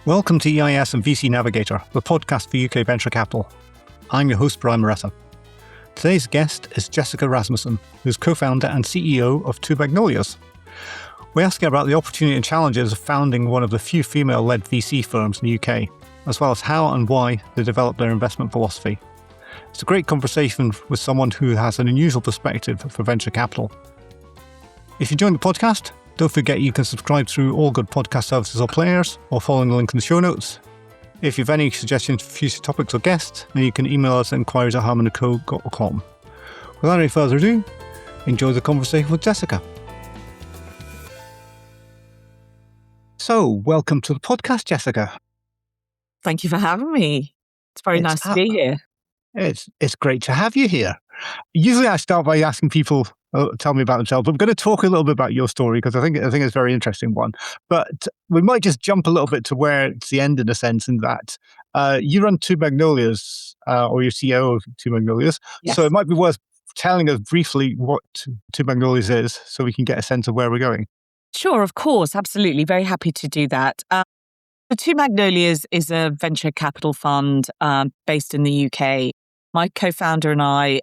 Welcome to EIS and VC Navigator, the podcast for UK venture capital. I'm your host, Brian Moretta. Today's guest is Jessica Rasmussen, who's co-founder and CEO of Two Magnolias. We ask her about the opportunity and challenges of founding one of the few female-led VC firms in the UK, as well as how and why they developed their investment philosophy. It's a great conversation with someone who has an unusual perspective for venture capital. If you enjoyed the podcast, don't forget you can subscribe through all good podcast services or players, or following the link in the show notes. If you have any suggestions for future topics or guests, then you can email us at inquiries@harmonandco.com. Without any further ado, enjoy the conversation with Jessica. So, welcome to the podcast, Jessica. Thank you for having me. It's very nice to be here. It's great to have you here. Usually I start by asking people, tell me about themselves. I'm going to talk a little bit about your story because I think it's a very interesting one. But we might just jump a little bit to where it's the end in a sense, in that you run Two Magnolias, or you're CEO of Two Magnolias. Yes. So it might be worth telling us briefly what Two Magnolias is so we can get a sense of where we're going. Sure, of course. Absolutely. Very happy to do that. The Two Magnolias is a venture capital fund based in the UK. My co-founder Marie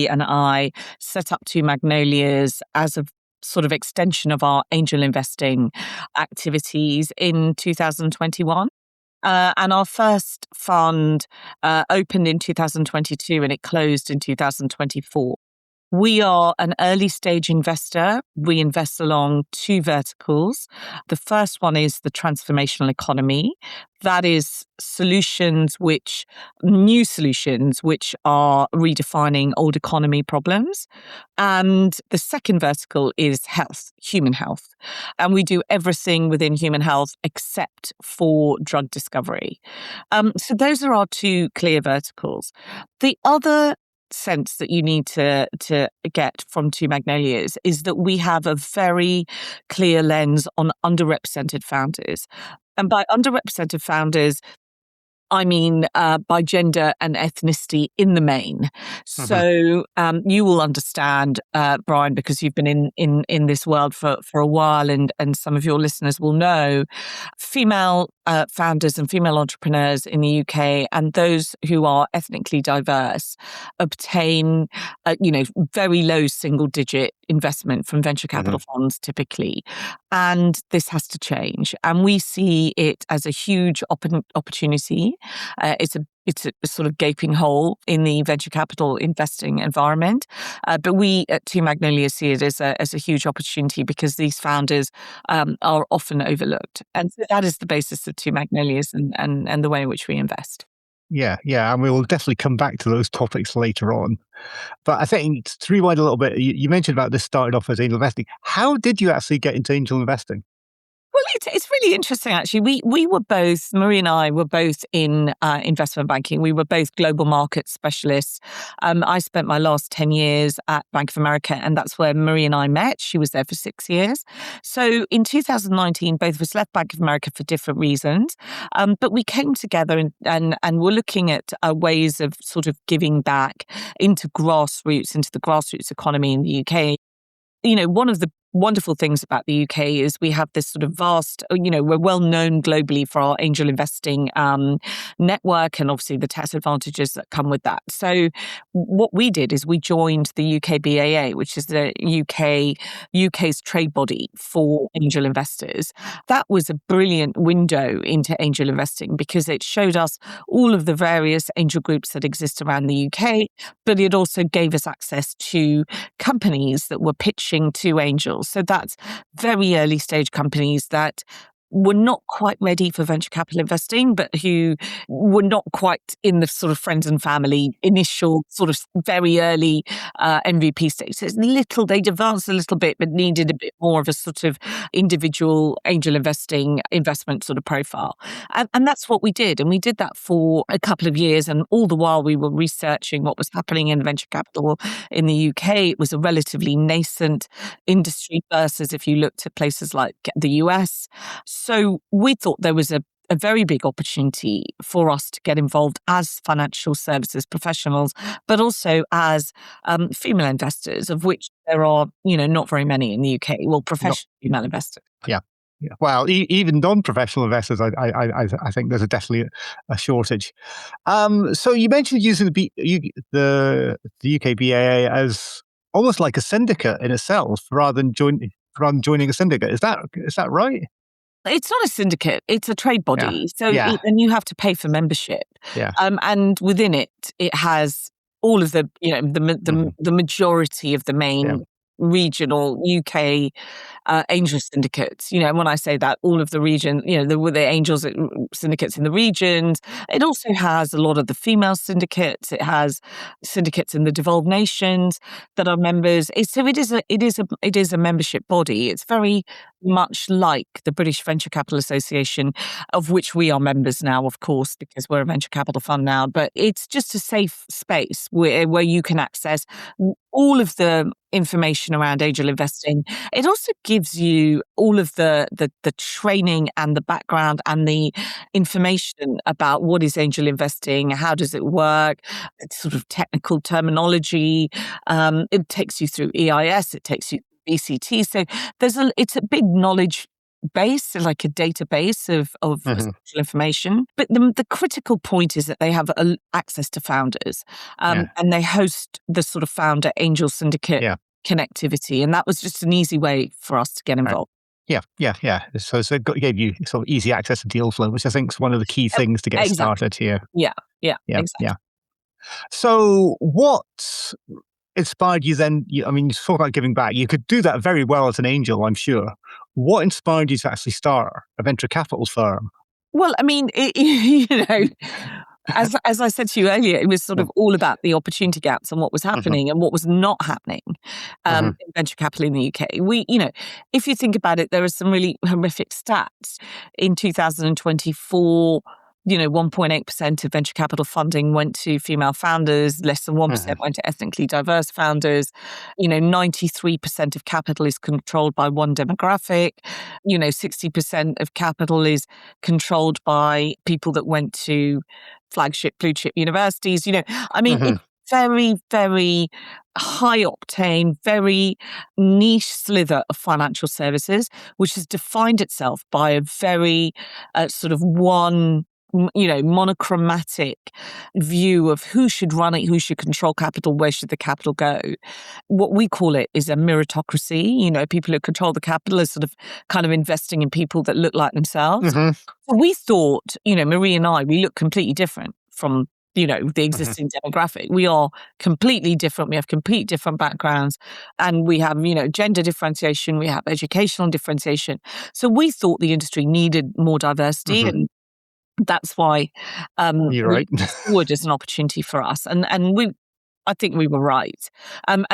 and I set up Two Magnolias as a sort of extension of our angel investing activities in 2021. And our first fund opened in 2022 and it closed in 2024. We are an early stage investor. We invest along two verticals. The first one is the transformational economy. That is new solutions which are redefining old economy problems. And the second vertical is health, human health. And we do everything within human health except for drug discovery. So those are our two clear verticals. The other sense that you need to get from Two Magnolias is that we have a very clear lens on underrepresented founders. And by underrepresented founders, I mean by gender and ethnicity in the main. So you will understand, Brian, because you've been in this world for a while, and some of your listeners will know, female founders and female entrepreneurs in the UK and those who are ethnically diverse obtain, very low single-digit investment from venture capital funds typically. And this has to change. And we see it as a huge opportunity. It's a sort of gaping hole in the venture capital investing environment. But we at Two Magnolias see it as a huge opportunity because these founders are often overlooked. And so that is the basis of Two Magnolias and the way in which we invest. Yeah, and we will definitely come back to those topics later on. But I think to rewind a little bit, you mentioned about this started off as angel investing. How did you actually get into angel investing? Well, it's really interesting, actually. We were both, Marie and I were both in investment banking. We were both global market specialists. I spent my last 10 years at Bank of America, and that's where Marie and I met. She was there for 6 years. So in 2019, both of us left Bank of America for different reasons. But we came together and were looking at ways of sort of giving back into the grassroots economy in the UK. One of the wonderful things about the UK is we have this sort of vast, we're well known globally for our angel investing network and obviously the tax advantages that come with that. So what we did is we joined the UK BAA, which is the UK's trade body for angel investors. That was a brilliant window into angel investing because it showed us all of the various angel groups that exist around the UK, but it also gave us access to companies that were pitching to angels. So that's very early stage companies that were not quite ready for venture capital investing, but who were not quite in the sort of friends and family initial sort of very early MVP stage. So they'd advanced a little bit, but needed a bit more of a sort of individual angel investment sort of profile. And that's what we did. And we did that for a couple of years. And all the while we were researching what was happening in venture capital in the UK. It was a relatively nascent industry versus if you looked at places like the US. So we thought there was a very big opportunity for us to get involved as financial services professionals, but also as female investors, of which there are, not very many in the UK. Well, professional female investors. Yeah. Well, even non-professional investors, I think there's definitely a shortage. So you mentioned using the UK BAA as almost like a syndicate in itself, rather than joining a syndicate. Is that right? It's not a syndicate, it's a trade Yeah. body. So, Yeah. and you have to pay for membership. Yeah. And within it, it has all of the, the majority of the Yeah. main regional UK angel syndicates. And when I say that, all of the region, the angels syndicates in the regions. It also has a lot of the female syndicates. It has syndicates in the devolved nations that are members. It is a membership body. It's very much like the British Venture Capital Association, of which we are members now, of course, because we're a venture capital fund now. But it's just a safe space where you can access all of the information around angel investing. It also gives you all of the training and the background and the information about what is angel investing, how does it work, it's sort of technical terminology. It takes you through EIS, it takes you through VCT. So it's a big knowledge base, like a database of essential information. But the critical point is that they have access to founders, and they host the sort of founder angel syndicate connectivity. And that was just an easy way for us to get involved. Yeah. So it gave you sort of easy access to deal flow, which I think is one of the key things to get started here. Yeah, exactly. Yeah. So what inspired you then? You talk about giving back. You could do that very well as an angel, I'm sure. What inspired you to actually start a venture capital firm? Well, as I said to you earlier, it was sort of all about the opportunity gaps and what was happening and what was not happening in venture capital in the UK. If you think about it, there are some really horrific stats. In 2024, 1.8% of venture capital funding went to female founders, less than 1% went to ethnically diverse founders. 93% of capital is controlled by one demographic. 60% of capital is controlled by people that went to flagship blue chip universities. It's very, very high octane, very niche slither of financial services, which has defined itself by a very sort of one monochromatic view of who should run it, who should control capital, where should the capital go. What we call it is a meritocracy. People who control the capital are sort of kind of investing in people that look like themselves. So we thought, Marie and I, we look completely different from the existing demographic. We are completely different. We have complete different backgrounds, and we have, gender differentiation. We have educational differentiation. So we thought the industry needed more diversity, and that's why you're right. we forward as an opportunity for us, and I think we were right. And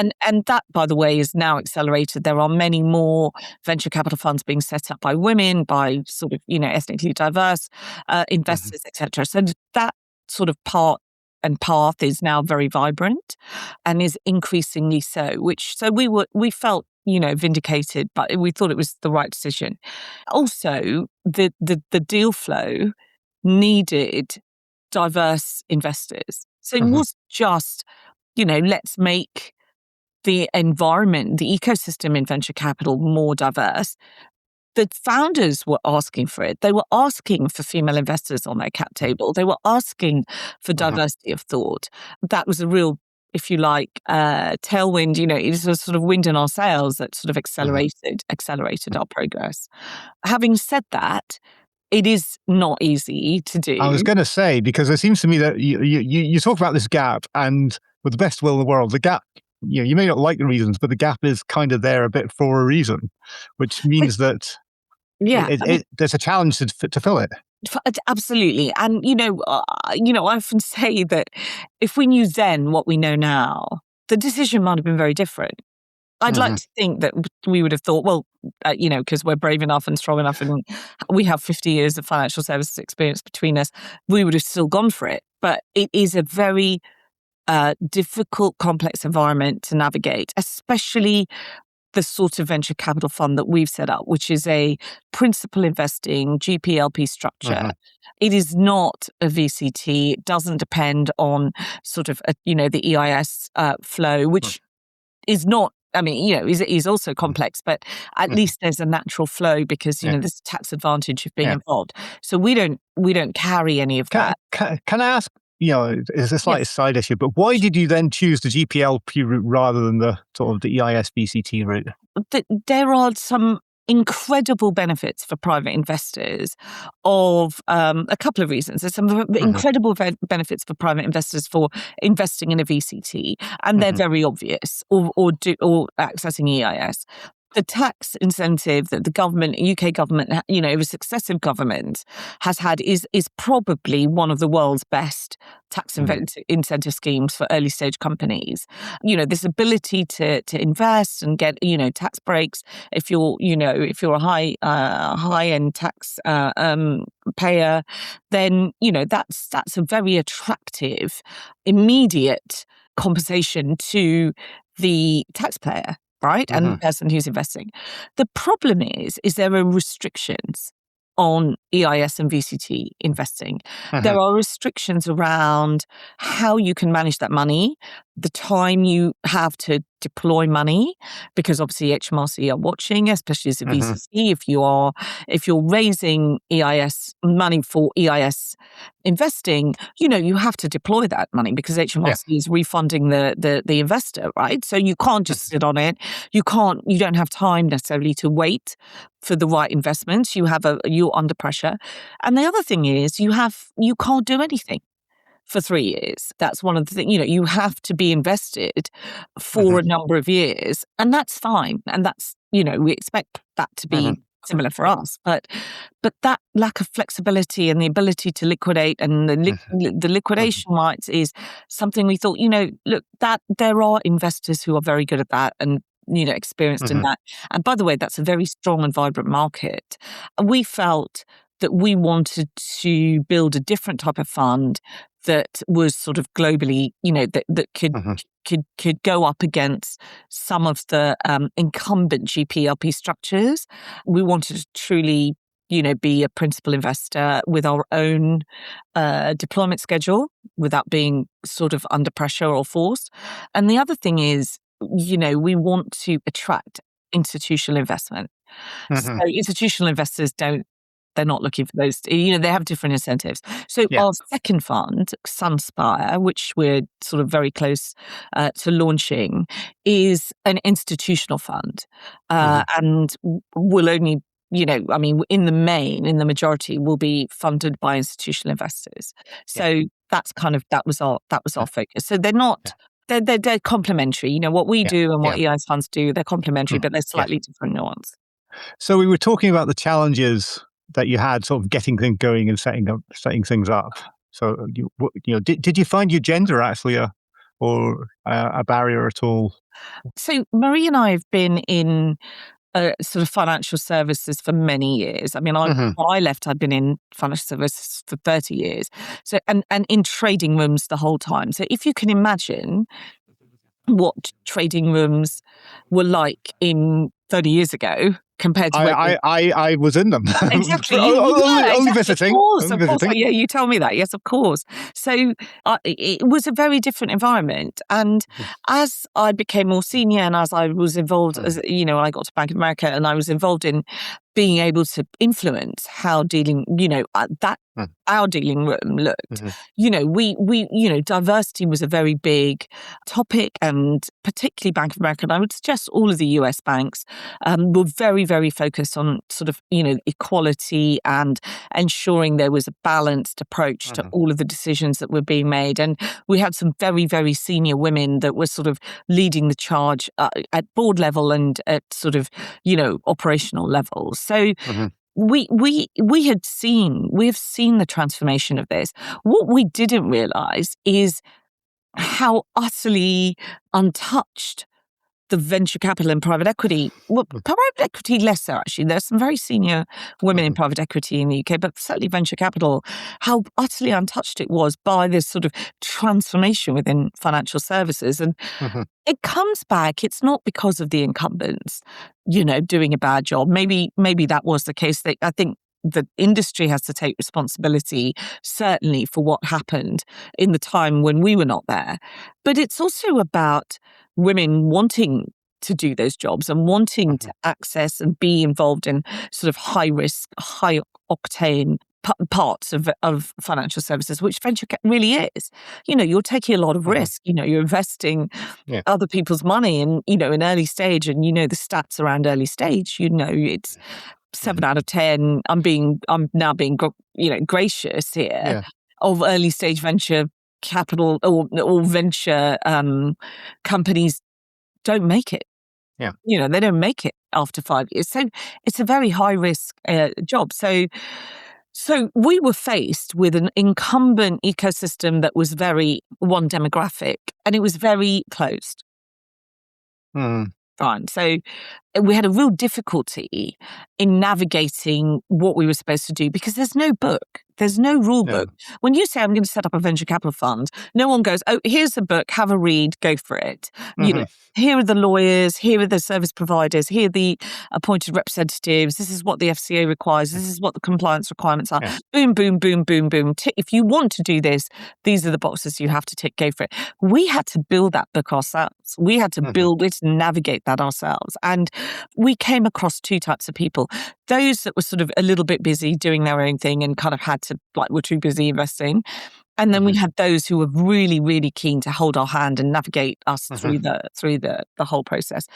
that, by the way, is now accelerated. There are many more venture capital funds being set up by women, by sort of ethnically diverse investors, etc. So that sort of part and path is now very vibrant and is increasingly so. So we felt vindicated, but we thought it was the right decision. Also, the deal flow needed diverse investors. So it was just, let's make the environment, the ecosystem in venture capital more diverse. The founders were asking for it. They were asking for female investors on their cap table. They were asking for diversity of thought. That was a real, if you like, tailwind, it was a sort of wind in our sails that sort of accelerated our progress. Having said that, it is not easy to do. I was going to say, because it seems to me that you talk about this gap, and with the best will in the world, the gap, you may not like the reasons, but the gap is kind of there a bit for a reason, which means that there's a challenge to fill it. Absolutely. And, I often say that if we knew then what we know now, the decision might have been very different. I'd like to think that we would have thought, well, because we're brave enough and strong enough and we have 50 years of financial services experience between us, we would have still gone for it. But it is a very difficult, complex environment to navigate, especially the sort of venture capital fund that we've set up, which is a principal investing GPLP structure. It is not a VCT. It doesn't depend on sort of, the EIS flow, which is not I mean, is also complex, but at least there's a natural flow because, there's a tax advantage of being involved. So we don't carry any of that. Can I ask, it's a slight Yes. side issue, but why did you then choose the GPLP route rather than the sort of the EIS VCT route? There are some incredible benefits for private investors of a couple of reasons. There's some incredible benefits for private investors for investing in a VCT, and they're very obvious, or accessing EIS. The tax incentive that the government, UK government, over successive governments has had is probably one of the world's best tax incentive schemes for early stage companies. This ability to invest and get, tax breaks if you're a high end tax payer, then, that's a very attractive, immediate compensation to the taxpayer. Right? And the person who's investing. The problem is there are restrictions on EIS and VCT investing. There are restrictions around how you can manage that money, the time you have to deploy money, because obviously HMRC are watching, especially as a VCT. If you're raising EIS money for EIS investing, you have to deploy that money because HMRC is refunding the investor, right? So you can't just sit on it. You don't have time necessarily to wait for the right investments. You're under pressure. And the other thing is you can't do anything for 3 years. That's one of the things, you have to be invested for a number of years, and that's fine. And that's, we expect that to be similar for us. But that lack of flexibility and the ability to liquidate and the liquidation rights is something we thought, look, that there are investors who are very good at that and, experienced in that. And by the way, that's a very strong and vibrant market. And we felt that we wanted to build a different type of fund that was sort of globally, that could go up against some of the incumbent GPLP structures. We wanted to truly, be a principal investor with our own deployment schedule without being sort of under pressure or forced. And the other thing is, we want to attract institutional investment. So institutional investors they're not looking for those, they have different incentives. So our second fund, Sunspire, which we're sort of very close to launching, is an institutional fund and will only, in the majority will be funded by institutional investors. So that was our focus. So they're not, they're complementary. What we do and what EIS funds do, they're complementary, but they're slightly different nuance. So we were talking about the challenges that you had sort of getting things going and setting things up. So did you find your gender actually a barrier at all? So Marie and I have been in sort of financial services for many years. I mean, when I left, I'd been in financial services for 30 years. So and in trading rooms the whole time. So if you can imagine what trading rooms were like in 30 years ago compared to I was in them. Exactly. Only visiting. Of course. Yeah, you tell me that. Yes, of course. So it was a very different environment. And as I became more senior and as I was involved, as I got to Bank of America and I was involved in being able to influence how our dealing room looked. We diversity was a very big topic, and particularly Bank of America, and I would suggest all of the US banks were very, very focused on sort of, equality and ensuring there was a balanced approach to all of the decisions that were being made. And we had some very, very senior women that were sort of leading the charge at board level and at sort of, operational levels. So we have seen the transformation of this. What we didn't realize is how utterly untouched the venture capital and private equity, private equity less so actually. There's some very senior women in private equity in the UK, but certainly venture capital, how utterly untouched it was by this sort of transformation within financial services. And it comes back, it's not because of the incumbents, doing a bad job. Maybe that was the case. I think the industry has to take responsibility, certainly, for what happened in the time when we were not there. But it's also about women wanting to do those jobs and wanting to access and be involved in sort of high risk, high octane parts of financial services, which really is. You're taking a lot of risk. You're investing other people's money in, in early stage, and the stats around early stage. It's 7 out of 10. I'm now being gracious here of early stage venture capital or venture companies don't make it. Yeah. They don't make it after 5 years. So it's a very high risk job. So we were faced with an incumbent ecosystem that was very one demographic, and it was very closed. Fine. So we had a real difficulty in navigating what we were supposed to do because there's no book. There's no rule book. When you say, I'm going to set up a venture capital fund, no one goes, oh, here's the book, have a read, go for it. Here are the lawyers, here are the service providers, here are the appointed representatives. This is what the FCA requires. This is what the compliance requirements are. Boom, boom, boom, boom, boom. If you want to do this, these are the boxes you have to tick, go for it. We had to build that book ourselves. We had to build it and navigate that ourselves. And we came across two types of people. Those that were sort of a little bit busy doing their own thing and kind of had to, were too busy investing. And then we had those who were really, really keen to hold our hand and navigate us through the whole process.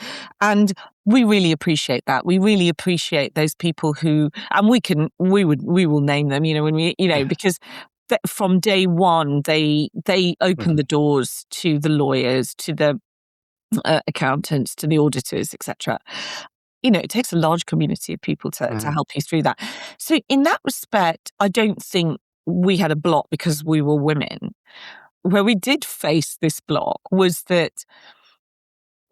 And we really appreciate that. We really appreciate those people who, and we will name them, when we, because from day one, they opened the doors to the lawyers, to the accountants, to the auditors, etc. It takes a large community of people to help you through that. So in that respect, I don't think we had a block because we were women. Where we did face this block was that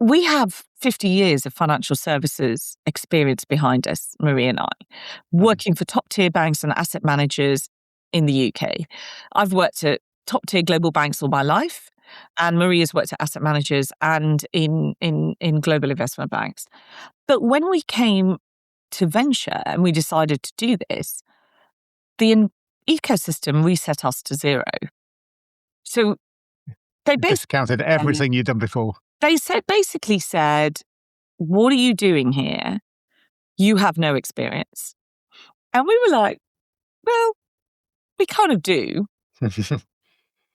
we have 50 years of financial services experience behind us, Marie and I, working for top tier banks and asset managers in the UK. I've worked at top tier global banks all my life, and Marie has worked at asset managers and in global investment banks. But when we came to venture and we decided to do this, the ecosystem reset us to zero. So they discounted everything you'd done before. They basically said, what are you doing here? You have no experience. And we were like, well, we kind of do.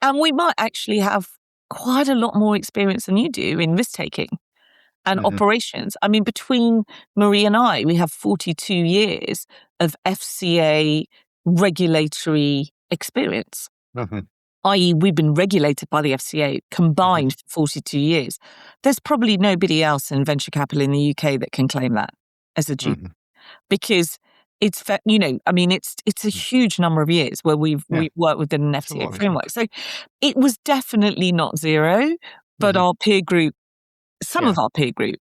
And we might actually have quite a lot more experience than you do in risk-taking and operations. I mean, between Marie and I, we have 42 years of FCA regulatory experience, i.e. we've been regulated by the FCA combined for 42 years. There's probably nobody else in venture capital in the UK that can claim that as a G, because it's, it's a huge number of years where we've worked within an FCA framework. So it was definitely not zero, but our peer group, some of our peer group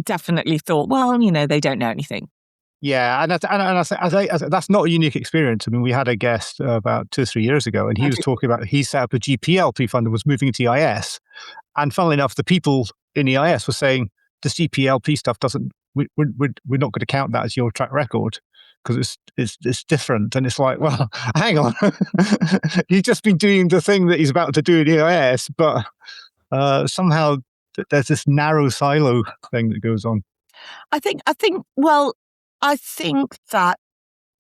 definitely thought, well, they don't know anything. Yeah, and that's not a unique experience. I mean, we had a guest about 2 or 3 years ago, and he was talking about he set up a GPLP fund and was moving into EIS. And funnily enough, the people in EIS were saying, this GPLP stuff we're not going to count that as your track record because it's different. And it's like, well, hang on. He's just been doing the thing that he's about to do in EIS, but somehow there's this narrow silo thing that goes on. I think that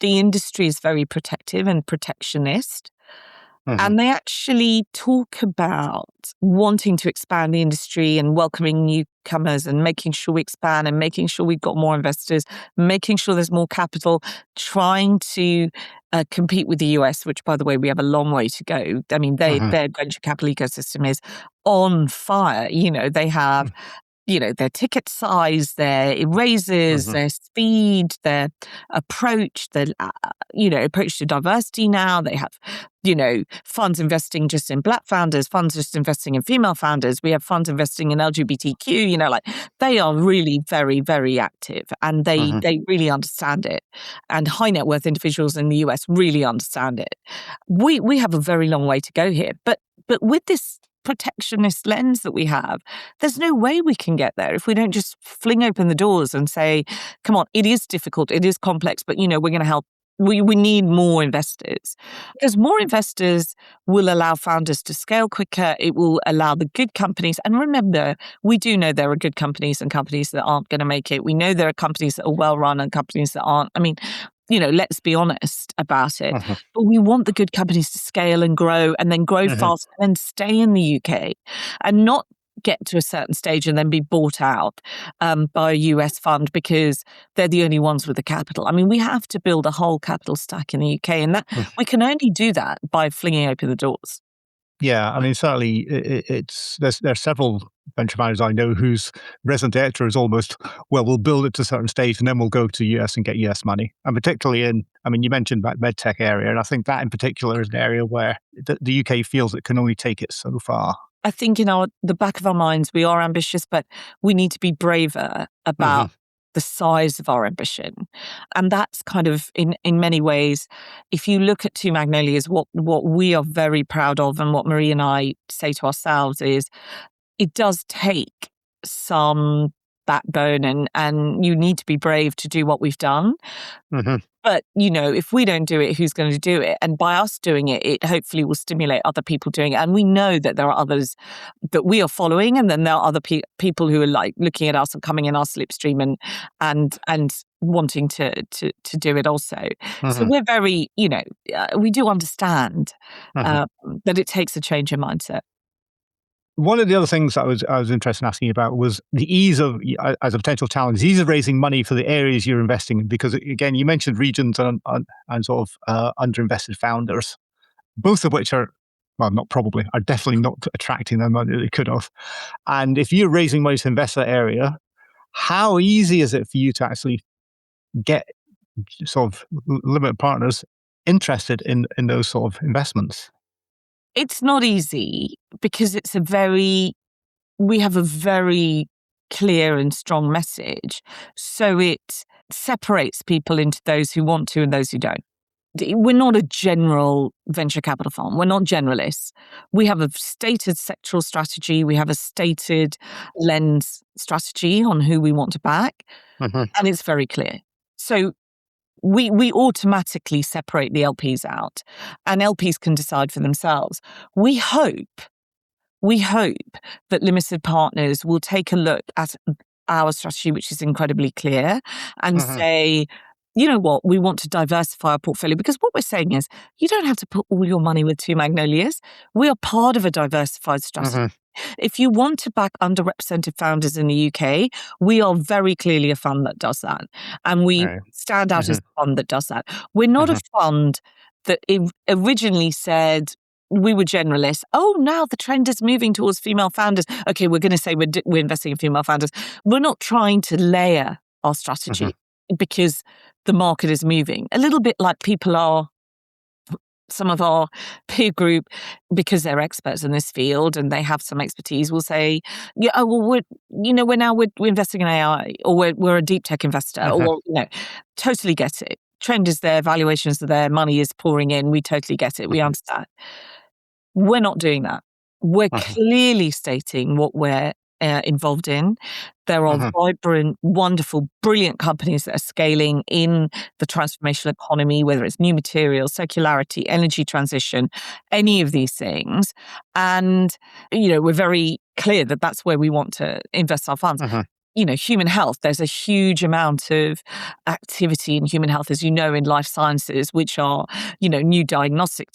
the industry is very protective and protectionist. And they actually talk about wanting to expand the industry and welcoming newcomers and making sure we expand and making sure we've got more investors, making sure there's more capital, trying to compete with the US, which, by the way, we have a long way to go. I mean, their venture capital ecosystem is on fire. They have their ticket size, their raises, their speed, their approach, their, approach to diversity now. They have, funds investing just in Black founders, funds just investing in female founders. We have funds investing in LGBTQ, they are really very, very active and they really understand it. And high net worth individuals in the US really understand it. We have a very long way to go here. But with this protectionist lens that we have, there's no way we can get there if we don't just fling open the doors and say, come on, it is difficult, it is complex, but we're going to help We need more investors, because more investors will allow founders to scale quicker. It will allow the good companies. And remember, we do know there are good companies and companies that aren't going to make it. We know there are companies that are well run and companies that aren't. I mean, let's be honest about it. Mhm. But we want the good companies to scale and grow Mhm. fast and stay in the UK and not get to a certain stage and then be bought out by a US fund because they're the only ones with the capital. I mean, we have to build a whole capital stack in the UK, and that Mm. we can only do that by flinging open the doors. Yeah, I mean, certainly there's several venture managers I know whose raison d'etre is almost, well, we'll build it to a certain stage and then we'll go to US and get US money. And particularly you mentioned that medtech area, and I think that in particular is an area where the UK feels it can only take it so far. I think in the back of our minds, we are ambitious, but we need to be braver about Mhm. the size of our ambition. And that's kind of, in many ways, if you look at Two Magnolias, what we are very proud of and what Marie and I say to ourselves is, it does take some backbone and you need to be brave to do what we've done. Mhm. But, if we don't do it, who's going to do it? And by us doing it, it hopefully will stimulate other people doing it. And we know that there are others that we are following. And then there are other people who are like looking at us and coming in our slipstream and wanting to do it also. So Mhm. we're very, we do understand Mhm. that it takes a change in mindset. One of the other things I was interested in asking you about was the ease of, as a potential challenge, the ease of raising money for the areas you're investing in. Because again, you mentioned regions and sort of underinvested founders, both of which are, well, not probably, are definitely not attracting the money they could have. And if you're raising money to invest in that area, how easy is it for you to actually get sort of limited partners interested in those sort of investments? It's not easy because we have a very clear and strong message. So it separates people into those who want to and those who don't. We're not a general venture capital fund. We're not generalists. We have a stated sectoral strategy. We have a stated lens strategy on who we want to back. Mhm. And it's very clear. So we automatically separate the LPs out, and LPs can decide for themselves. We hope that limited partners will take a look at our strategy, which is incredibly clear, and Mhm. say, you know what, we want to diversify our portfolio. Because what we're saying is, you don't have to put all your money with Two Magnolias. We are part of a diversified strategy. Mhm. If you want to back underrepresented founders in the UK, we are very clearly a fund that does that. And we Right. stand out as Mhm. a fund that does that. We're not a Mhm. fund that originally said, we were generalists. Oh, now the trend is moving towards female founders. Okay, we're going to say we're investing in female founders. We're not trying to layer our Mhm. strategy because the market is moving. A little bit like people are, some of our peer group, because they're experts in this field and they have some expertise, will say, yeah, oh, well, we're investing in AI, or we're a deep tech investor, Mhm. or, totally get it. Trend is there, valuations are there, money is pouring in. We totally get it. We Mhm. understand. We're not doing that. We're Mhm. clearly stating what we're involved in. There are Mhm. vibrant, wonderful, brilliant companies that are scaling in the transformational economy, whether it's new materials, circularity, energy transition, any of these things. And, we're very clear that that's where we want to invest our funds. Mhm. Human health, there's a huge amount of activity in human health, as you know, in life sciences, which are, new diagnostic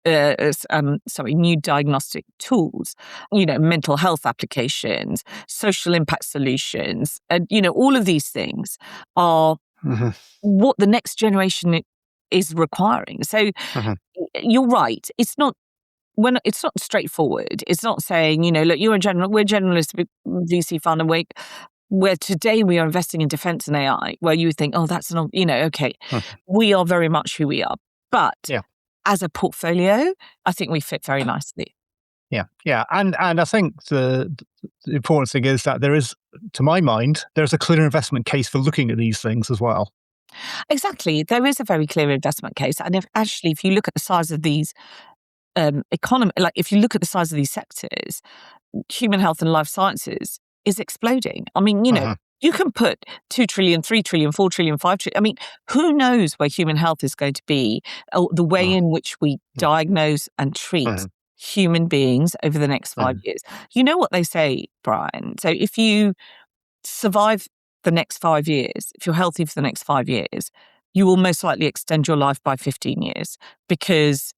new diagnostic tools, mental health applications, social impact solutions. And, all of these things are Mhm. what the next generation is requiring. So Mhm. you're right. It's not straightforward. It's not saying, look, we're generalist VC fund, and where today we are investing in defense and AI, where you think, oh, that's not, okay, Mhm. we are very much who we are. But Yeah. as a portfolio, I think we fit very nicely. Yeah. Yeah. And I think the important thing is that there is, to my mind, there's a clear investment case for looking at these things as well. Exactly. There is a very clear investment case. And if you look at the size of these economy, like if you look at the size of these sectors, human health and life sciences is exploding. I mean, Mhm. You can put 2 trillion, 3 trillion, 4 trillion, 5 trillion. I mean, who knows where human health is going to be, the way in which we diagnose and treat human beings over the next 5 years. You know what they say, Brian? So if you survive the next 5 years, if you're healthy for the next 5 years, you will most likely extend your life by 15 years because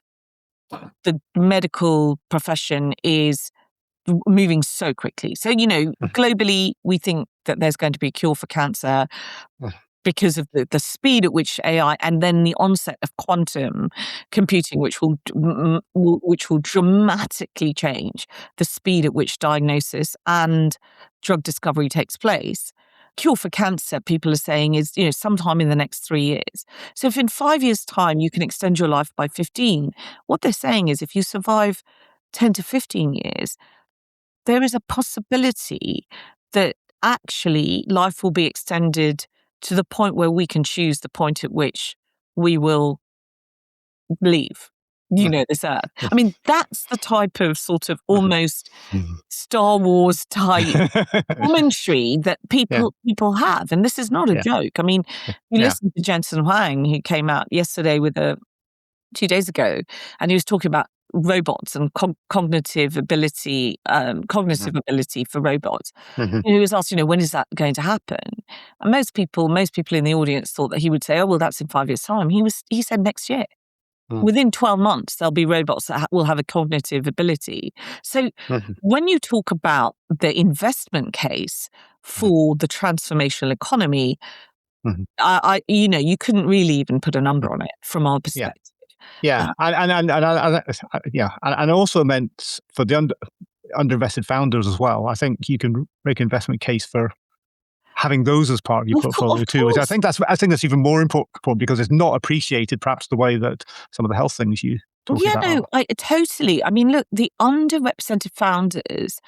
the medical profession is moving so quickly. So, globally, we think that there's going to be a cure for cancer because of the speed at which AI and then the onset of quantum computing, which will dramatically change the speed at which diagnosis and drug discovery takes place. Cure for cancer, people are saying, is sometime in the next 3 years. So if in 5 years' time you can extend your life by 15, what they're saying is if you survive 10 to 15 years, there is a possibility that actually life will be extended to the point where we can choose the point at which we will leave, this earth. I mean, that's the type of sort of almost Star Wars type commentary that people have. And this is not a joke. I mean, you listen to Jensen Huang, who came out yesterday with 2 days ago, and he was talking about robots and cognitive ability for robots. He was asked, when is that going to happen? And most people in the audience thought that he would say, oh, well, that's in 5 years' time. He said next year. Within 12 months, there'll be robots that will have a cognitive ability. So when you talk about the investment case for the transformational economy, you couldn't really even put a number on it from our perspective. Yeah, and also meant for the underinvested founders as well. I think you can make an investment case for having those as part of your portfolio too. Which I think that's even more important because it's not appreciated perhaps the way that some of the health things you talk about. Yeah, no, totally. I mean, look, the underrepresented founders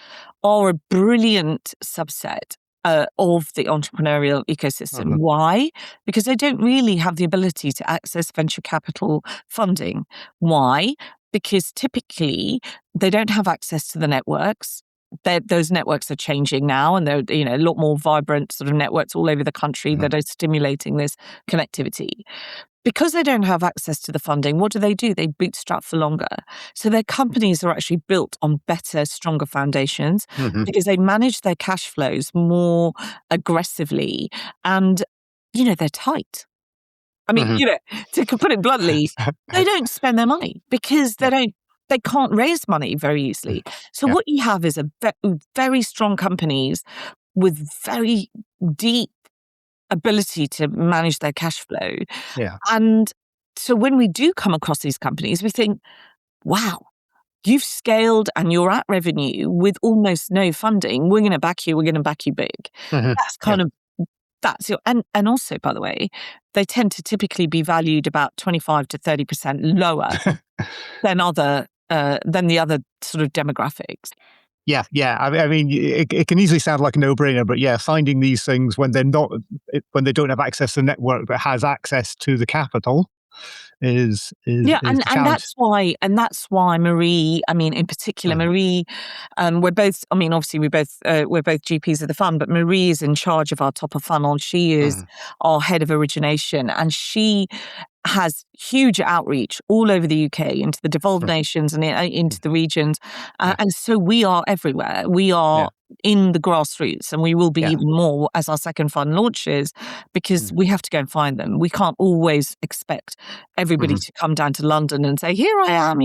are a brilliant subset of the entrepreneurial ecosystem. Why? Because they don't really have the ability to access venture capital funding. Why? Because typically they don't have access to the networks. Those networks are changing now, and they're a lot more vibrant sort of networks all over the country that are stimulating this connectivity. Because they don't have access to the funding, what do? They bootstrap for longer. So their companies are actually built on better, stronger foundations because they manage their cash flows more aggressively and, they're tight. I mean, to put it bluntly, they don't spend their money because they can't raise money very easily. So what you have is very strong companies with very deep ability to manage their cash flow. And so when we do come across these companies, we think, wow, you've scaled and you're at revenue with almost no funding. We're going to back you. We're going to back you big. That's kind of, and also, by the way, they tend to typically be valued about 25 to 30% lower than the other sort of demographics. Yeah. I mean, it can easily sound like a no-brainer, but finding these things when they don't have access to a network that has access to the capital is and that's why Marie. I mean, in particular, Marie. We're both. I mean, obviously, we're both GPs of the fund, but Marie is in charge of our top of funnel. She is our head of origination, and she has huge outreach all over the UK into the devolved nations and into the regions. And so we are everywhere. We are in the grassroots, and we will be even more as our second fund launches because we have to go and find them. We can't always expect everybody to come down to London and say, here I am,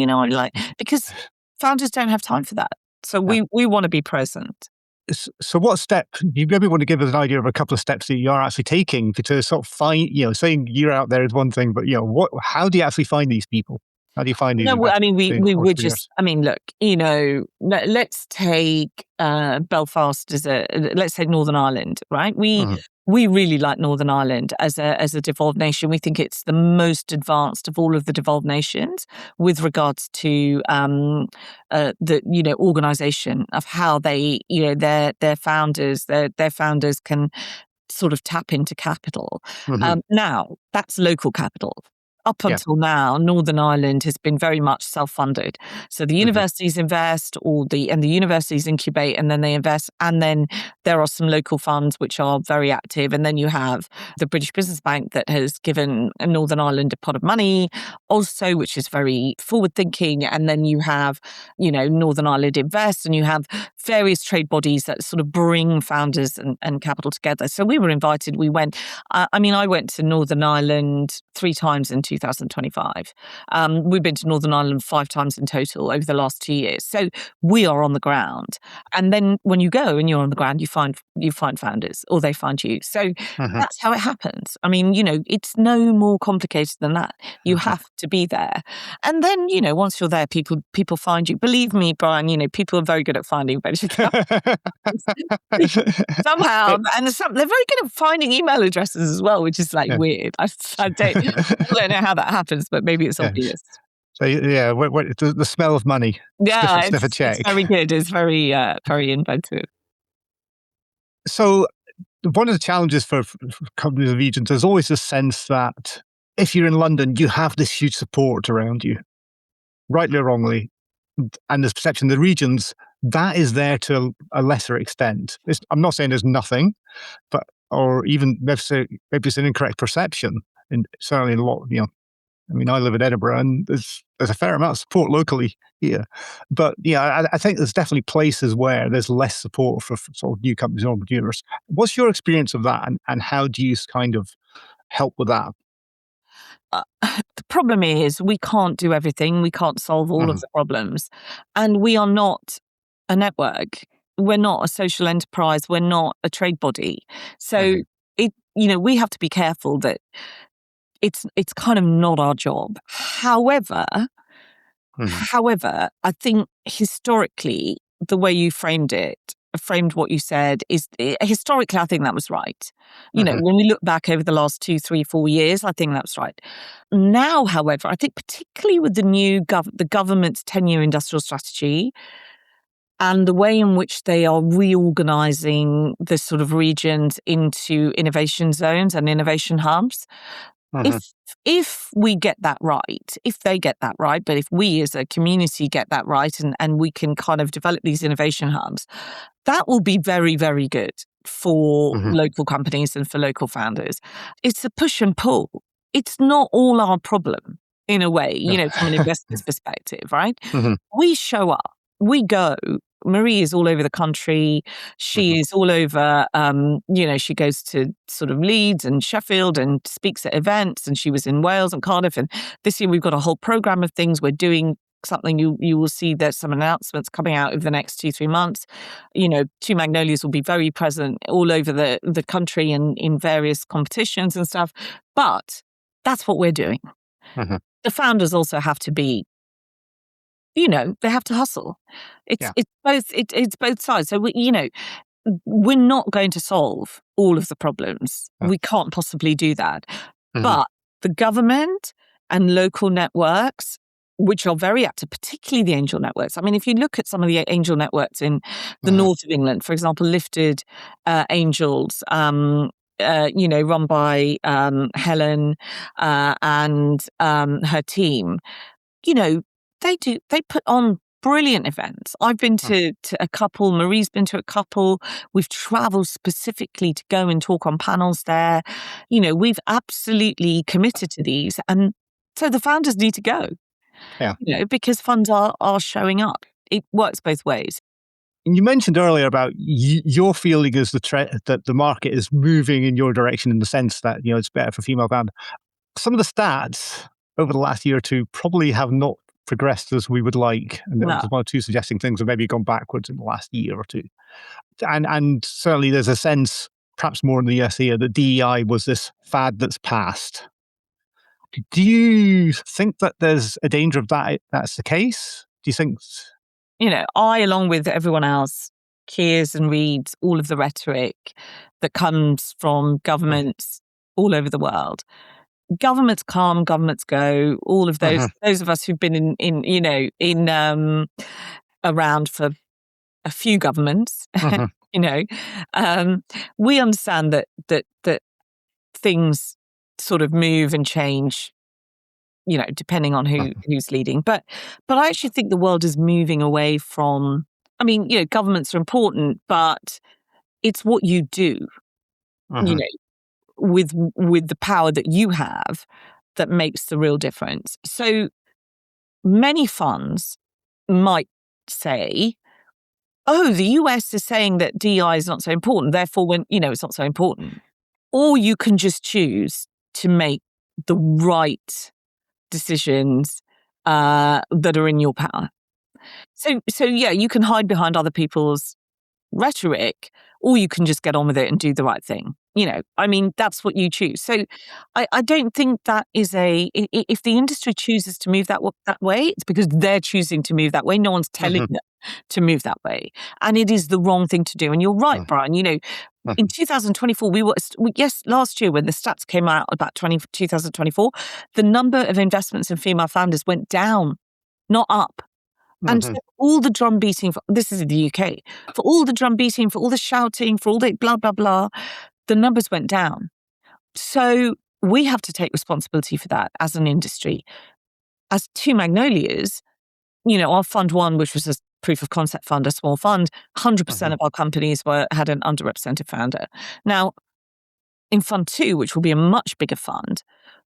because founders don't have time for that. So we want to be present. So what step, you maybe want to give us an idea of a couple of steps that you are actually taking to sort of find, saying you're out there is one thing, but, how do you actually find these people? How do you find these? No, I mean, we would just, I mean, look, let's take Belfast let's say Northern Ireland, right? We really like Northern Ireland as a devolved nation. We think it's the most advanced of all of the devolved nations with regards to the organization of how they their founders can sort of tap into capital. Now that's local capital. up Yeah. until now, Northern Ireland has been very much self-funded. So the universities invest, and the universities incubate, and then they invest. And then there are some local funds which are very active. And then you have the British Business Bank that has given Northern Ireland a pot of money also, which is very forward-thinking. And then you have, Northern Ireland Invest, and you have various trade bodies that sort of bring founders and capital together. So we were invited. We went. I went to Northern Ireland 3 times in 2025. We've been to Northern Ireland 5 times in total over the last 2 years. So we are on the ground. And then when you go and you're on the ground, you find founders, or they find you. So that's how it happens. I mean, it's no more complicated than that. You have to be there. And then, once you're there, people find you. Believe me, Brian, people are very good at finding venture capitalists. Somehow, and they're very good at finding email addresses as well, which is weird. I don't know how that happens, but maybe it's obvious. So the smell of money. Yeah, sniff a check. It's very good. It's very, very inventive. So one of the challenges for companies of regions is always the sense that if you're in London, you have this huge support around you, rightly or wrongly, and there's perception the regions that is there to a lesser extent. I'm not saying there's nothing, or even maybe it's an incorrect perception. And certainly a lot, I live in Edinburgh, and there's a fair amount of support locally here. But I think there's definitely places where there's less support for sort of new companies and entrepreneurs. What's your experience of that, and how do you kind of help with that? The problem is we can't do everything. We can't solve all of the problems. And we are not a network. We're not a social enterprise. We're not a trade body. So we have to be careful that it's kind of not our job. However, I think historically, the way you framed what you said is historically, I think that was right. When we look back over the last 2, 3, 4 years, I think that's right. Now, however, I think particularly with the government's 10-year industrial strategy and the way in which they are reorganizing the sort of regions into innovation zones and innovation hubs, if we get that right, if they get that right, but if we as a community get that right and we can kind of develop these innovation hubs, that will be very, very good for local companies and for local founders. It's a push and pull. It's not all our problem in a way, from an investor's perspective, right? We show up, we go. Marie is all over the country. She is all over, she goes to sort of Leeds and Sheffield and speaks at events, and she was in Wales and Cardiff. And this year we've got a whole program of things. We're doing something. You will see there's some announcements coming out over the next 2-3 months. Two Magnolias will be very present all over the country and in various competitions and stuff. But that's what we're doing. The founders also have to be, they have to hustle. It's both sides. So we're not going to solve all of the problems. We can't possibly do that. But the government and local networks, which are very active, particularly the angel networks. I mean, if you look at some of the angel networks in the north of England, for example, Lifted Angels, run by Helen and her team, they put on brilliant events. I've been to a couple. Marie's been to a couple. We've traveled specifically to go and talk on panels there. We've absolutely committed to these. And so the founders need to go, because funds are showing up. It works both ways. You mentioned earlier about your feeling is that the market is moving in your direction in the sense that, it's better for female founders. Some of the stats over the last year or two probably have not progressed as we would like. And there was one or two suggesting things have maybe gone backwards in the last year or two. And certainly there's a sense, perhaps more in the US here, that DEI was this fad that's passed. Do you think that there's a danger of that's the case? Do you think... I, along with everyone else, hears and reads all of the rhetoric that comes from governments all over the world. Governments come, governments go. All of those of us who've been in around for a few governments, we understand that things sort of move and change depending on who's leading. But I actually think the world is moving away from, governments are important, but it's what you do, with the power that you have that makes the real difference. So many funds might say, oh, the US is saying that DEI is not so important, therefore it's not so important. Or you can just choose to make the right decisions that are in your power. So yeah, you can hide behind other people's rhetoric, or you can just get on with it and do the right thing. That's what you choose. So I don't think that is if the industry chooses to move that way, it's because they're choosing to move that way. No one's telling them to move that way. And it is the wrong thing to do. And you're right, Brian, in 2024, last year when the stats came out about 2024, the number of investments in female founders went down, not up. And so all the drum beating, this is in the UK, for all the drum beating, for all the shouting, for all the blah, blah, blah, the numbers went down. So we have to take responsibility for that as an industry. As Two Magnolias, our fund one, which was a proof of concept fund, a small fund, 100% of our companies had an underrepresented founder. Now, in fund two, which will be a much bigger fund,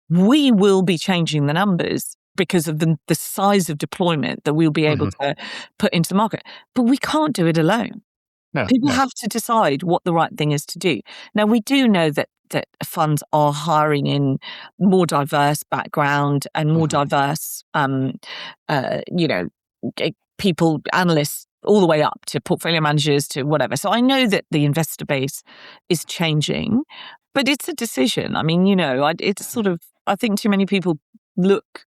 we will be changing the numbers because of the size of deployment that we'll be able to put into the market. But we can't do it alone. People have to decide what the right thing is to do. Now, we do know that funds are hiring in more diverse background and more diverse, people, analysts, all the way up to portfolio managers to whatever. So I know that the investor base is changing, but it's a decision. It's sort of, I think too many people look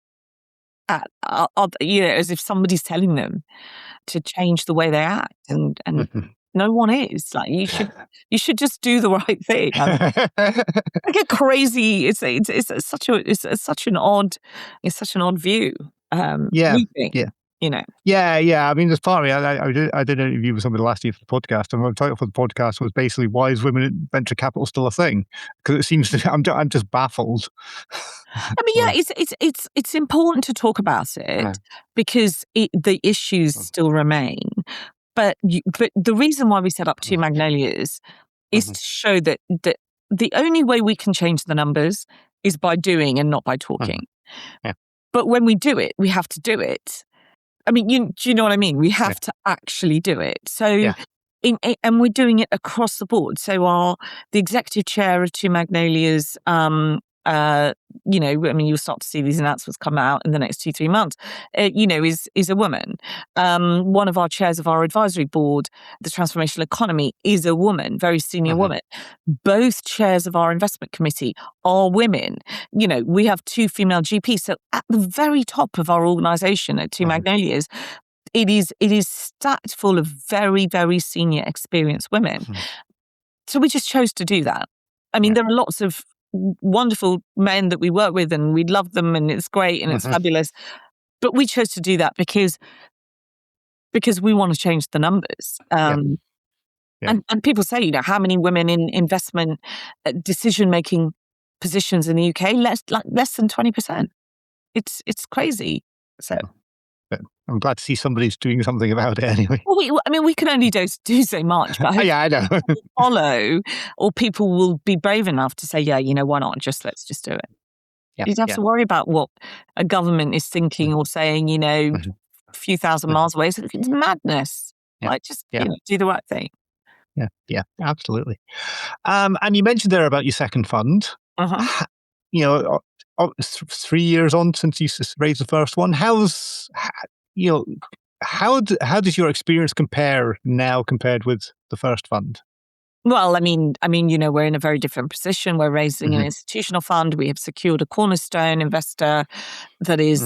at, as if somebody's telling them to change the way they act, and no one is. Like, you should just do the right thing. I get crazy. It's such an odd view. We think, Yeah. There's part of me. I did an interview with somebody last year for the podcast, and the title for the podcast was basically "Why is women in venture capital still a thing?" Because it seems to. I'm just baffled. It's important to talk about it because the issues still remain. But the reason why we set up Two Magnolias is to show that the only way we can change the numbers is by doing and not by talking. But when we do it, we have to do it. Do you know what I mean? We have to actually do it. So, and we're doing it across the board. So the executive chair of Two Magnolias, you'll start to see these announcements come out in the next 2-3 months, is a woman. One of our chairs of our advisory board, the transformational economy, is a woman, very senior woman. Both chairs of our investment committee are women. We have 2 female GPs. So at the very top of our organization at Two Magnolias, it is stacked full of very, very senior, experienced women. So we just chose to do that. There are lots of wonderful men that we work with, and we love them, and it's great and it's fabulous. But we chose to do that because we want to change the numbers. And people say, how many women in investment decision-making positions in the UK? Less than 20%. It's crazy. So I'm glad to see somebody's doing something about it anyway. Well, we can only do so much, but I know. follow, or people will be brave enough to say, why not? Let's just do it. You don't have to worry about what a government is thinking or saying, a few thousand miles away. It's madness. Do the right thing. Yeah, absolutely. And you mentioned there about your second fund. 3 years on since you raised the first one. How does your experience compare now compared with the first fund? Well, we're in a very different position. We're raising an institutional fund. We have secured a cornerstone investor that is,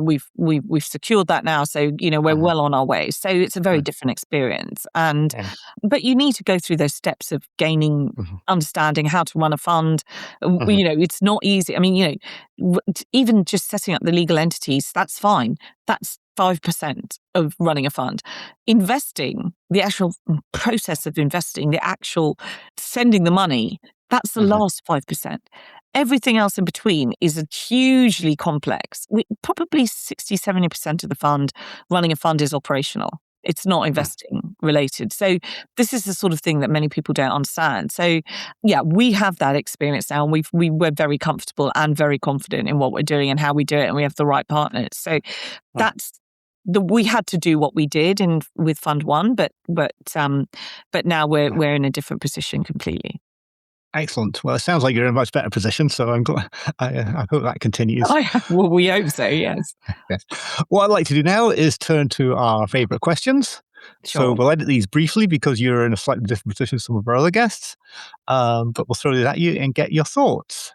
we've secured that now. So, we're well on our way. So it's a very different experience. But you need to go through those steps of gaining understanding how to run a fund. It's not easy. Even just setting up the legal entities, that's fine. That's 5% of running a fund. Investing, the actual process of investing, the actual sending the money, That's the last 5%. Everything else in between is a hugely complex. Probably 60, 70% of the fund, running a fund, is operational. It's not investing related. So this is the sort of thing that many people don't understand. So yeah, we have that experience now, and we're very comfortable and very confident in what we're doing and how we do it, and we have the right partners. So we had to do what we did with Fund One, but now we're in a different position completely. Excellent. Well, it sounds like you're in a much better position, so I'm glad. I hope that continues. Well, we hope so, yes. Yes. What I'd like to do now is turn to our favourite questions. Sure. So we'll edit these briefly because you're in a slightly different position to some of our other guests, but we'll throw it at you and get your thoughts.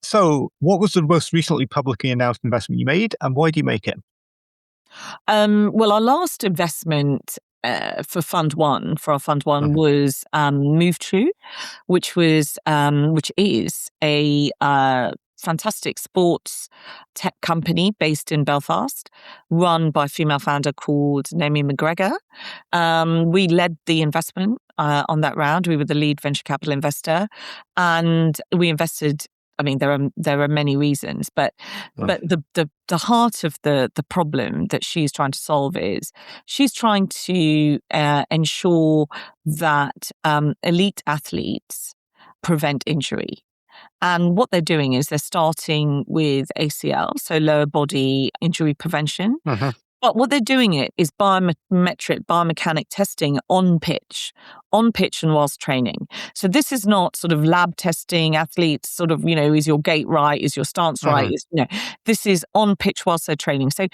So what was the most recently publicly announced investment you made, and why do you make it? Well, our last investment for our Fund One was Move True, which is a fantastic sports tech company based in Belfast, run by a female founder called Naomi McGregor. We led the investment on that round. We were the lead venture capital investor, and we invested. I mean, there are many reasons, but the heart of the problem that she's trying to solve is she's trying to ensure that elite athletes prevent injury. And what they're doing is they're starting with ACL, so lower body injury prevention. But what they're doing is biomechanic testing on pitch and whilst training. So this is not sort of lab testing athletes, sort of, is your gait right? Is your stance right? This is on pitch whilst they're training. So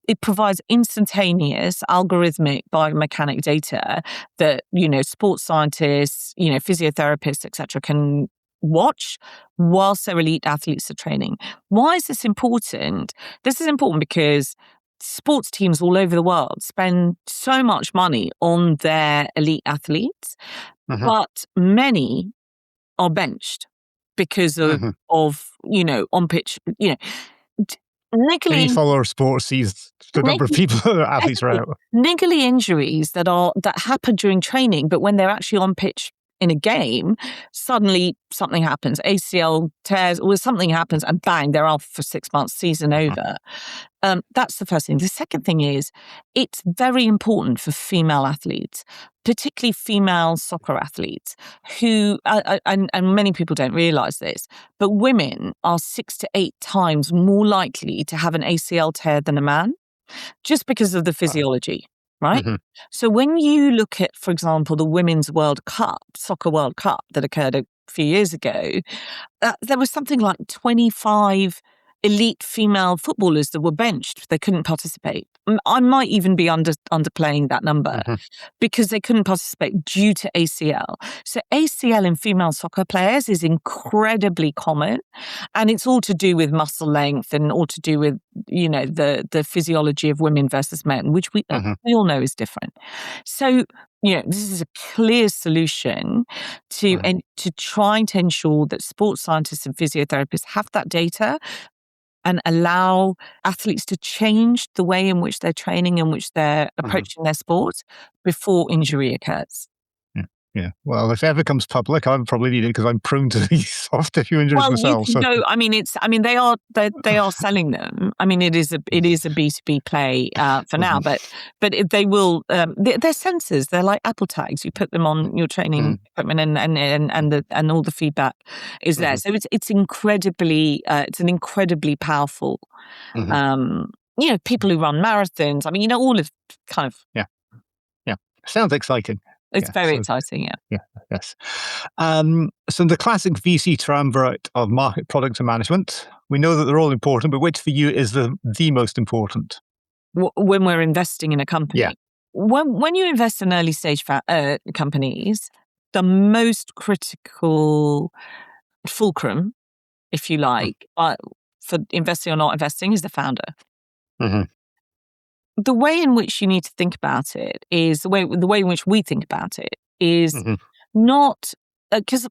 it provides instantaneous algorithmic biomechanic data that, sports scientists, physiotherapists, etc., can watch whilst their elite athletes are training. Why is this important? This is important because sports teams all over the world spend so much money on their elite athletes, but many are benched because of on pitch, Any follower of sports sees the number of people athletes are out. Niggly injuries that happen during training, but when they're actually on pitch in a game, suddenly something happens, ACL tears, or something happens, and bang, they're off for 6 months, season over. That's the first thing. The second thing is it's very important for female athletes, particularly female soccer athletes, who, and many people don't realise this, but women are 6 to 8 times more likely to have an ACL tear than a man, just because of the physiology. Right? So when you look at, for example, the Women's World Cup, Soccer World Cup that occurred a few years ago, there was something like 25 elite female footballers that were benched. They couldn't participate. I might even be underplaying that number because they couldn't participate due to ACL. So ACL in female soccer players is incredibly common, and it's all to do with muscle length and all to do with, the physiology of women versus men, which we all know is different. So, this is a clear solution to trying to ensure that sports scientists and physiotherapists have that data and allow athletes to change the way in which they're training, in which they're approaching their sport before injury occurs. Yeah. Well, if it ever comes public, I'll probably need it because I'm prone to these soft tissue injuries myself. You can go. They are selling them. I mean, it is a B2B play for now, but they will. They're sensors. They're like Apple tags. You put them on your training equipment, and all the feedback is there. So it's incredibly. It's an incredibly powerful. People who run marathons. I mean, all of kind of. Yeah. Sounds exciting. It's very exciting, yeah. Yes. So the classic VC triumvirate of market, product, and management, we know that they're all important, but which for you is the most important? When we're investing in a company? Yeah. When you invest in early stage companies, the most critical fulcrum, if you like, for investing or not investing is the founder. The way in which you need to think about it is the way in which we think about it is not because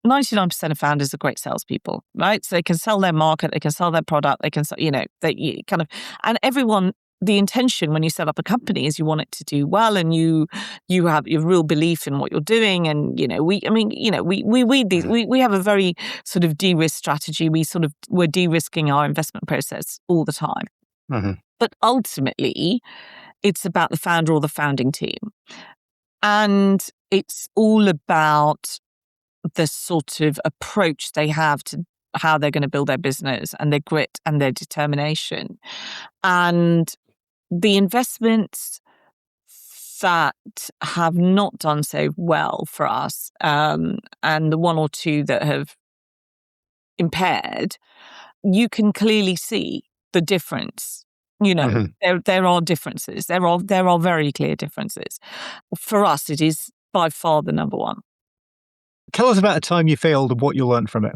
99% of founders are great salespeople, right? So they can sell their market, they can sell their product, they can, they kind of, and everyone the intention when you set up a company is you want it to do well, and you have your real belief in what you're doing. And we have a very sort of de-risk strategy. We're de-risking our investment process all the time. Mm-hmm. But ultimately, it's about the founder or the founding team, and it's all about the sort of approach they have to how they're going to build their business, and their grit and their determination. And the investments that have not done so well for us, and the one or two that have impaired, you can clearly see the difference. There are differences. There are very clear differences. For us, it is by far the number one. Tell us about a time you failed and what you learned from it.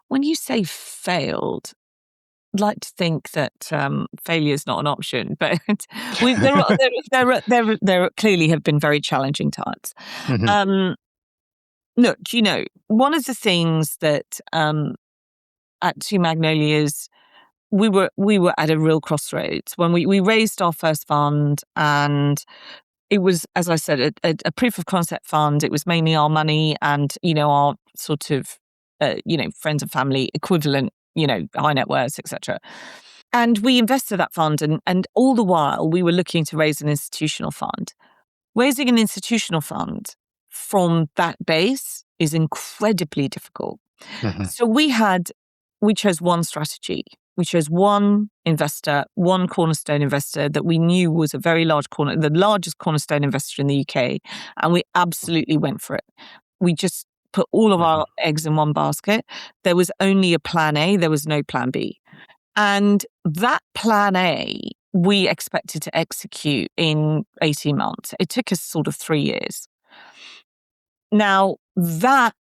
When you say failed, I'd like to think that failure is not an option, but there clearly have been very challenging times. Mm-hmm. Look, one of the things that at Two Magnolias, we were at a real crossroads when we raised our first fund, and it was, as I said, a proof of concept fund. It was mainly our money and our sort of friends and family equivalent, high net worths, etc. And we invested that fund, and all the while we were looking to raise an institutional fund. Raising an institutional fund from that base is incredibly difficult. Mm-hmm. So we chose one strategy. We chose one investor, one cornerstone investor that we knew was a very large the largest cornerstone investor in the UK, and we absolutely went for it. We just put all of our eggs in one basket. There was only a plan A, there was no plan B. And that plan A, we expected to execute in 18 months. It took us sort of 3 years. Now, that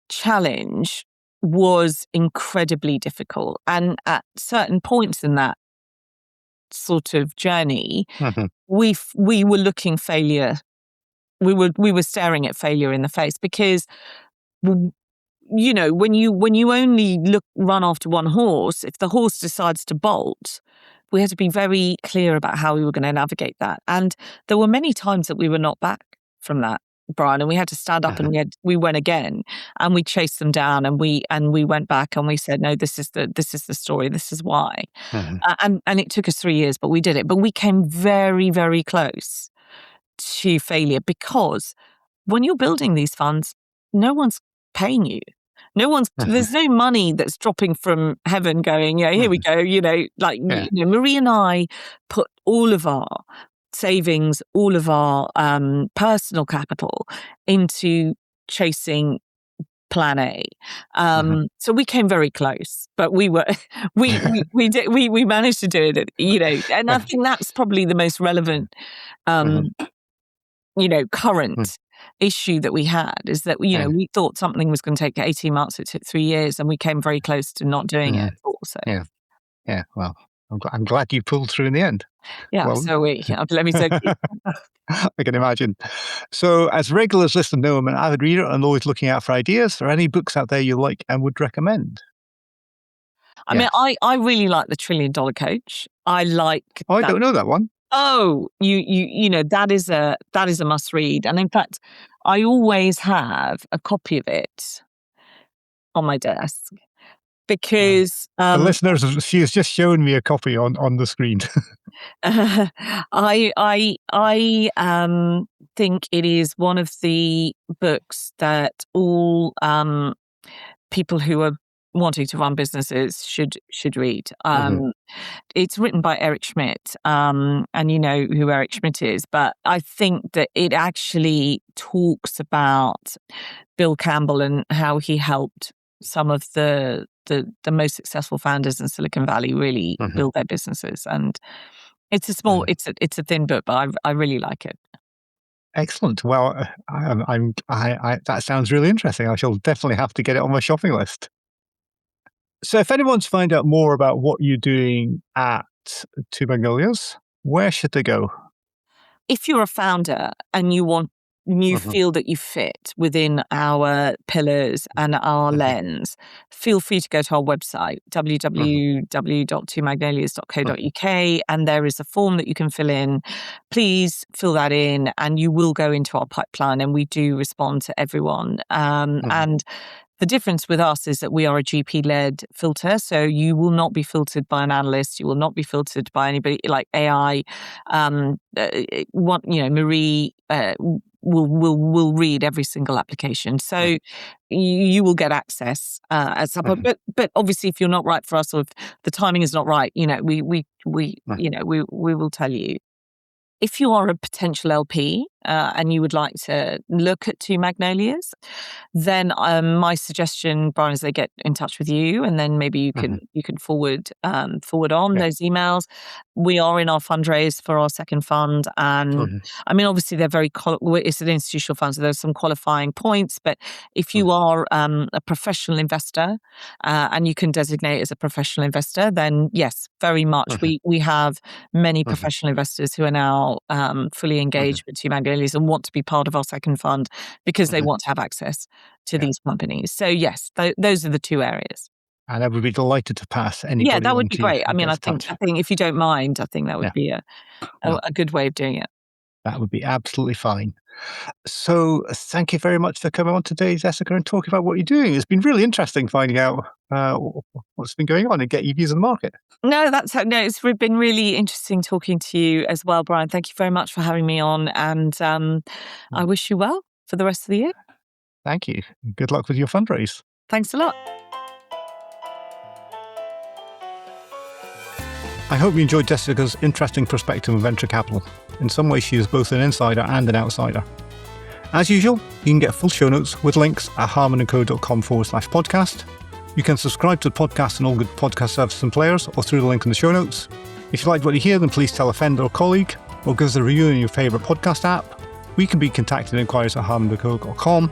challenge was incredibly difficult. And at certain points in that sort of journey, we were looking failure. We were staring at failure in the face, because when you only run after one horse, if the horse decides to bolt, we had to be very clear about how we were going to navigate that. And there were many times that we were not back from that, Brian, and we had to stand up and we went again, and we chased them down, and we went back, and we said, no, this is the story, this is why. And it took us 3 years, but we did it. But we came very, very close to failure, because when you're building these funds, no one's paying you. There's no money that's dropping from heaven going, here we go, Marie and I put all of our savings, all of our personal capital into chasing plan A. So we came very close, but we managed to do it, and I think that's probably the most relevant, current issue that we had, is that we thought something was going to take 18 months. It took 3 years, and we came very close to not doing it also. Yeah. Well, I'm glad you pulled through in the end. Yeah, well, so let me say. I can imagine. So, as regulars listeners know, I'm an avid reader and always looking out for ideas. Are any books out there you like and would recommend? I mean, I really like The $1 Trillion Coach. I don't know that one. Oh, that is a must read. And in fact, I always have a copy of it on my desk, because the listeners, she has just shown me a copy on the screen. I think it is one of the books that all people who are wanting to run businesses should read. It's written by Eric Schmidt, and you know who Eric Schmidt is, but I think that it actually talks about Bill Campbell and how he helped some of the most successful founders in Silicon Valley really build their businesses. And it's a thin book, but I really like it. Excellent. Well, that sounds really interesting. I shall definitely have to get it on my shopping list. So if anyone wants to find out more about what you're doing at Two Magnolias, where should they go? If you're a founder and you want you feel that you fit within our pillars and our lens, feel free to go to our website, www.twomagnolias.co.uk, and there is a form that you can fill in. Please fill that in and you will go into our pipeline, and we do respond to everyone. And the difference with us is that we are a GP-led filter, so you will not be filtered by an analyst. You will not be filtered by anybody like AI. Marie will read every single application, so you will get access at some point. But obviously, if you're not right for us, or if the timing is not right, we will tell you. If you are a potential LP and you would like to look at Two Magnolias, then my suggestion, Brian, is they get in touch with you, and then maybe you can forward on those emails. We are in our fundraise for our second fund, and I mean, obviously they're it's an institutional fund, so there's some qualifying points. But if you are a professional investor and you can designate as a professional investor, then yes, very much. We have many professional investors who are now fully engaged with Two Magnolias and want to be part of our second fund because they want to have access to these companies. So yes, those are the two areas. And I would be delighted to pass anybody. Yeah, that would be great. I mean, I think if you don't mind, I think that would be a good way of doing it. That would be absolutely fine. So thank you very much for coming on today, Jessica, and talking about what you're doing. It's been really interesting finding out what's been going on and get your views on the market. No, it's been really interesting talking to you as well, Brian. Thank you very much for having me on, and I wish you well for the rest of the year. Thank you. Good luck with your fundraise. Thanks a lot. I hope you enjoyed Jessica's interesting perspective on venture capital. In some ways, she is both an insider and an outsider. As usual, you can get full show notes with links at harmonandco.com/podcast. You can subscribe to the podcast on all good podcast services and players, or through the link in the show notes. If you liked what you hear, then please tell a friend or colleague, or give us a review in your favourite podcast app. We can be contacted at inquiries@harmonandco.com.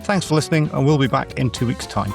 Thanks for listening, and we'll be back in 2 weeks' time.